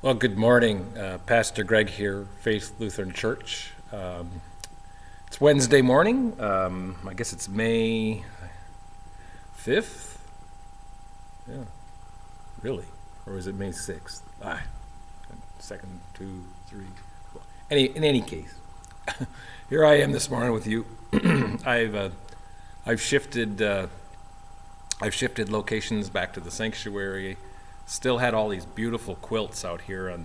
Well, good morning. Pastor Greg here, Faith Lutheran Church. It's Wednesday morning. I guess it's May 5th? Yeah, really? Or is it May 6th? Second, two, three. Well, in any case, here I am this morning with you. I've shifted locations back to the sanctuary. Still had all these beautiful quilts out here on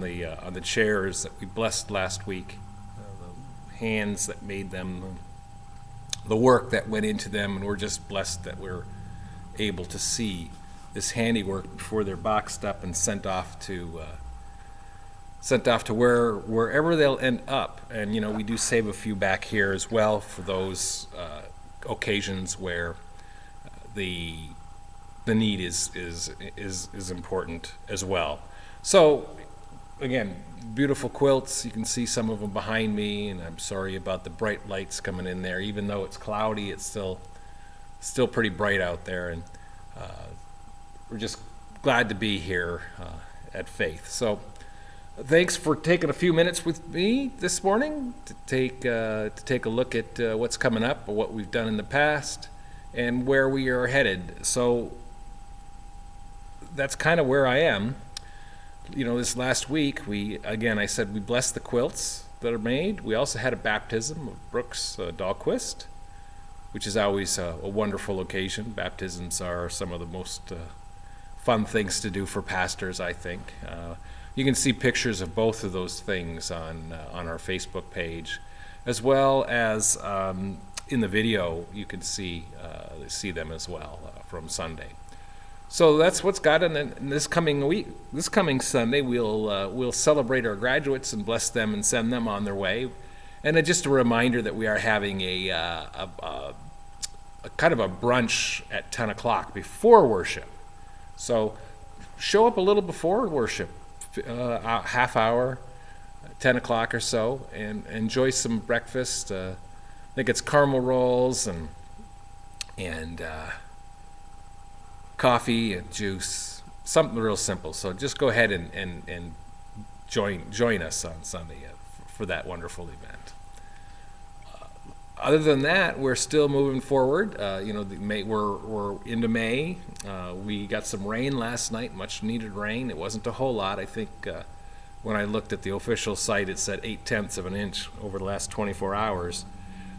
the chairs that we blessed last week. The hands that made them, the work that went into them, and we're just blessed that we're able to see this handiwork before they're boxed up and sent off to wherever they'll end up. And we do save a few back here as well for those occasions where the need is important as well. So again, beautiful quilts. You can see some of them behind me, and I'm sorry about the bright lights coming in there. Even though it's cloudy, it's still pretty bright out there, and we're just glad to be here at Faith. So thanks for taking a few minutes with me this morning to take a look at what's coming up, or what we've done in the past, and where we are headed. So that's kind of where I am. This last week, I said we blessed the quilts that are made. We also had a baptism of Brooks Dahlquist, which is always a wonderful occasion. Baptisms are some of the most fun things to do for pastors, I think. You can see pictures of both of those things on our Facebook page, as well as in the video. You can see them as well from Sunday. So that's what's got in this coming week. This coming Sunday, we'll celebrate our graduates and bless them and send them on their way. And just a reminder that we are having a kind of a brunch at 10 o'clock before worship. So show up a little before worship, a half hour, 10 o'clock or so, and enjoy some breakfast. I think it's caramel rolls and coffee and juice, something real simple. So just go ahead and join us on Sunday for that wonderful event. Other than that, we're still moving forward. We're into May. We got some rain last night, much needed rain. It wasn't a whole lot. I think when I looked at the official site, it said 0.8 of an inch over the last 24 hours.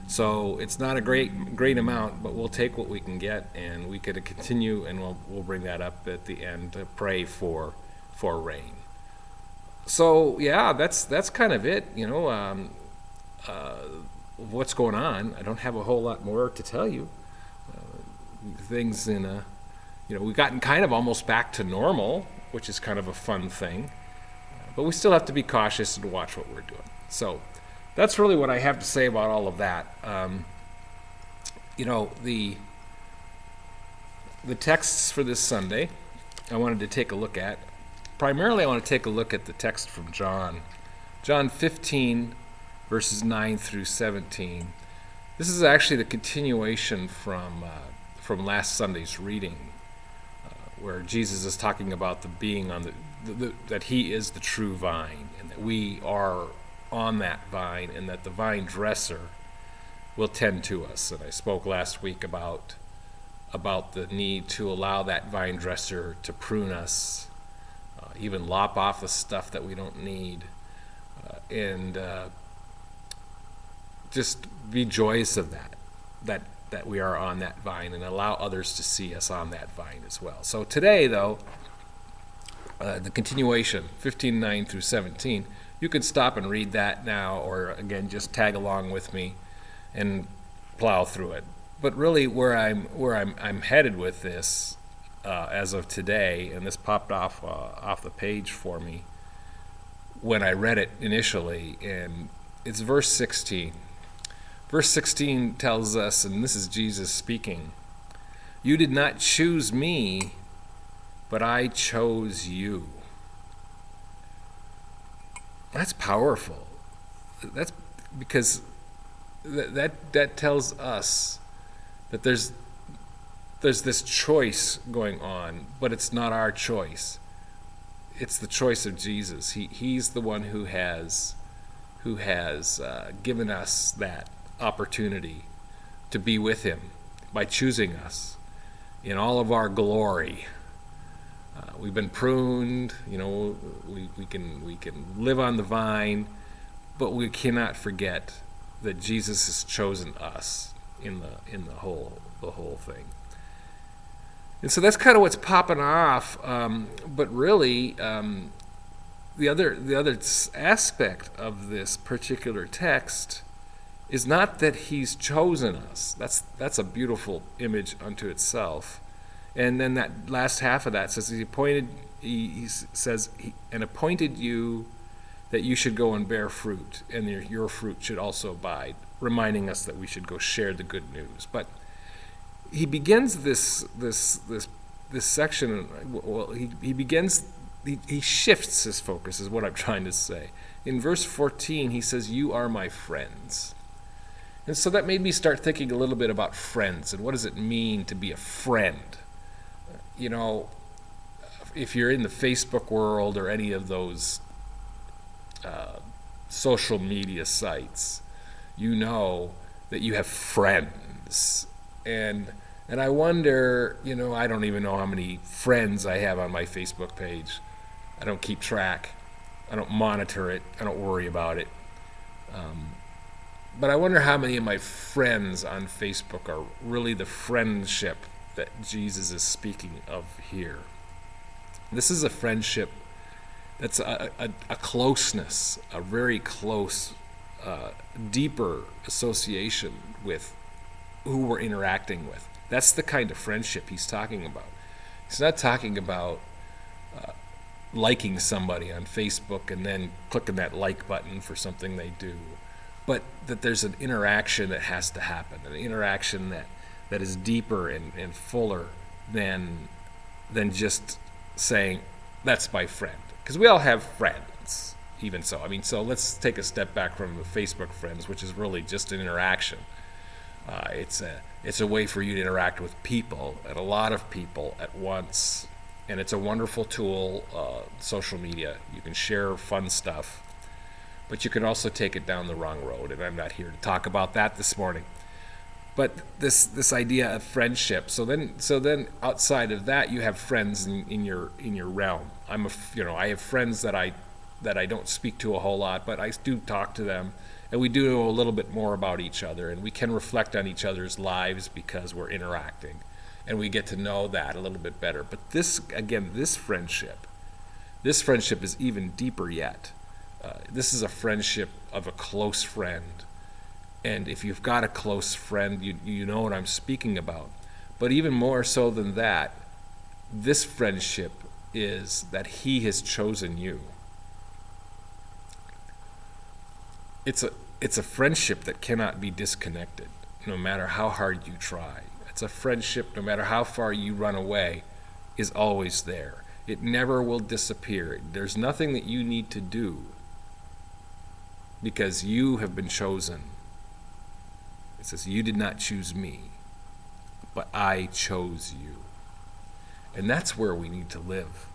So it's not a great amount, but we'll take what we can get, and we could continue, and we'll bring that up at the end to pray for rain. So yeah, that's kind of it. What's going on. I don't have a whole lot more to tell you. Things we've gotten kind of almost back to normal, which is kind of a fun thing, but we still have to be cautious and watch what we're doing. So that's really what I have to say about all of that. The texts for this Sunday, I wanted to take a look at. Primarily, I want to take a look at the text from John 15, verses 9 through 17. This is actually the continuation from last Sunday's reading, where Jesus is talking about the being on that He is the true vine, and that we are on that vine, and that the vine dresser will tend to us. And I spoke last week about the need to allow that vine dresser to prune us, even lop off the stuff that we don't need, and just be joyous of that we are on that vine, and allow others to see us on that vine as well. So today, though, the continuation, 15:9 through 17, you can stop and read that now, or again, just tag along with me and plow through it. But really, where I'm headed with this, as of today, and this popped off the page for me when I read it initially, and it's verse 16. Verse 16 tells us, and this is Jesus speaking, "You did not choose me, but I chose you." That's powerful. That's because that tells us that there's this choice going on, but it's not our choice. it's the choice of Jesus. He's the one who has given us that opportunity to be with him by choosing us in all of our glory. We've been pruned, we can live on the vine, but we cannot forget that Jesus has chosen us in the whole thing. And so that's kind of what's popping off. But really, the other aspect of this particular text is not that he's chosen us. That's a beautiful image unto itself. And then that last half of that says he says, and appointed you that you should go and bear fruit, and your fruit should also abide, reminding us that we should go share the good news. But he begins this section. Well, he shifts his focus, is what I'm trying to say. In verse 14, he says, "You are my friends." And so that made me start thinking a little bit about friends and what does it mean to be a friend. If you're in the Facebook world or any of those social media sites, you know that you have friends. And I wonder, I don't even know how many friends I have on my Facebook page. I don't keep track. I don't monitor it. I don't worry about it. But I wonder how many of my friends on Facebook are really the friendship that Jesus is speaking of here. This is a friendship that's a closeness, a very close, deeper association with who we're interacting with. That's the kind of friendship he's talking about. He's not talking about liking somebody on Facebook and then clicking that like button for something they do, but that there's an interaction that has to happen, an interaction that is deeper and fuller than just saying, that's my friend. Because we all have friends, even so. So let's take a step back from the Facebook friends, which is really just an interaction. It's a way for you to interact with people, and a lot of people at once. And it's a wonderful tool, social media. You can share fun stuff, but you can also take it down the wrong road. And I'm not here to talk about that this morning. But this idea of friendship. So then outside of that, you have friends in your realm. I have friends that I don't speak to a whole lot, but I do talk to them, and we do know a little bit more about each other, and we can reflect on each other's lives because we're interacting, and we get to know that a little bit better. But this friendship is even deeper yet. This is a friendship of a close friend. And if you've got a close friend, you know what I'm speaking about. But even more so than that, this friendship is that he has chosen you. It's a friendship that cannot be disconnected, no matter how hard you try. It's a friendship, no matter how far you run away, is always there. It never will disappear. There's nothing that you need to do because you have been chosen. It says, you did not choose me, but I chose you. And that's where we need to live.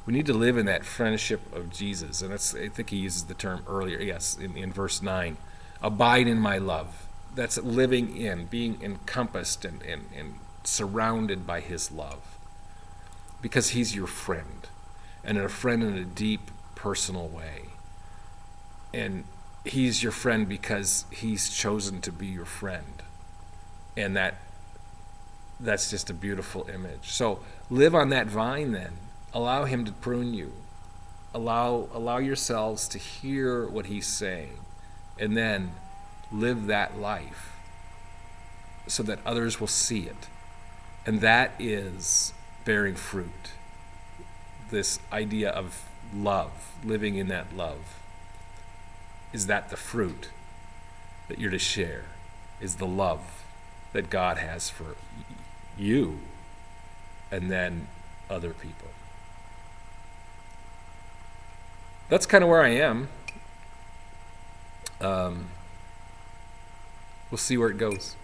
We need to live in that friendship of Jesus. And I think he uses the term earlier, yes, in verse 9. Abide in my love. That's living in, being encompassed and surrounded by his love. Because he's your friend. And a friend in a deep, personal way. And he's your friend because he's chosen to be your friend. And that's just a beautiful image. So live on that vine then. Allow him to prune you. Allow yourselves to hear what he's saying. And then live that life so that others will see it. And that is bearing fruit. This idea of love, living in that love. Is that the fruit that you're to share? Is the love that God has for you and then other people? That's kind of where I am. We'll see where it goes.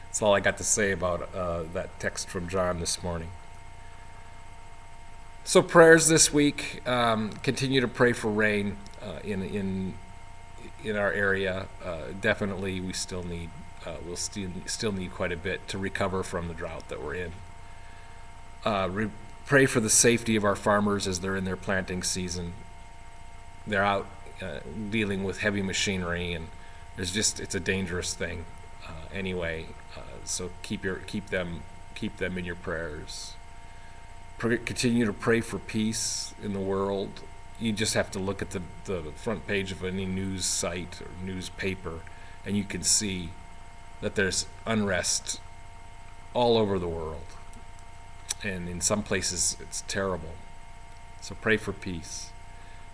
That's all I got to say about that text from John this morning. So prayers this week. Continue to pray for rain in our area. Definitely, we'll still need quite a bit to recover from the drought that we're in. Pray for the safety of our farmers as they're in their planting season. They're out dealing with heavy machinery, and it's a dangerous thing anyway. So keep them in your prayers. Continue to pray for peace in the world. You just have to look at the front page of any news site or newspaper, and you can see that there's unrest all over the world. And in some places, it's terrible. So pray for peace.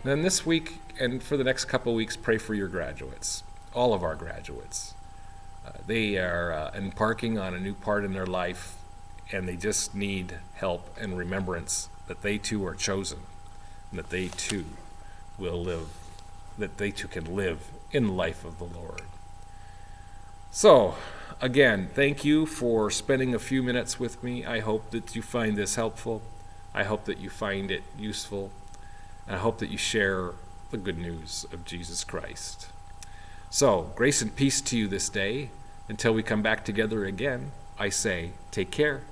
And then this week and for the next couple of weeks, pray for your graduates, all of our graduates. They are embarking on a new part in their life, and they just need help and remembrance that they too are chosen, and that they too can live in the life of the Lord. So, again, thank you for spending a few minutes with me. I hope that you find this helpful. I hope that you find it useful. And I hope that you share the good news of Jesus Christ. So, grace and peace to you this day. Until we come back together again, I say, take care.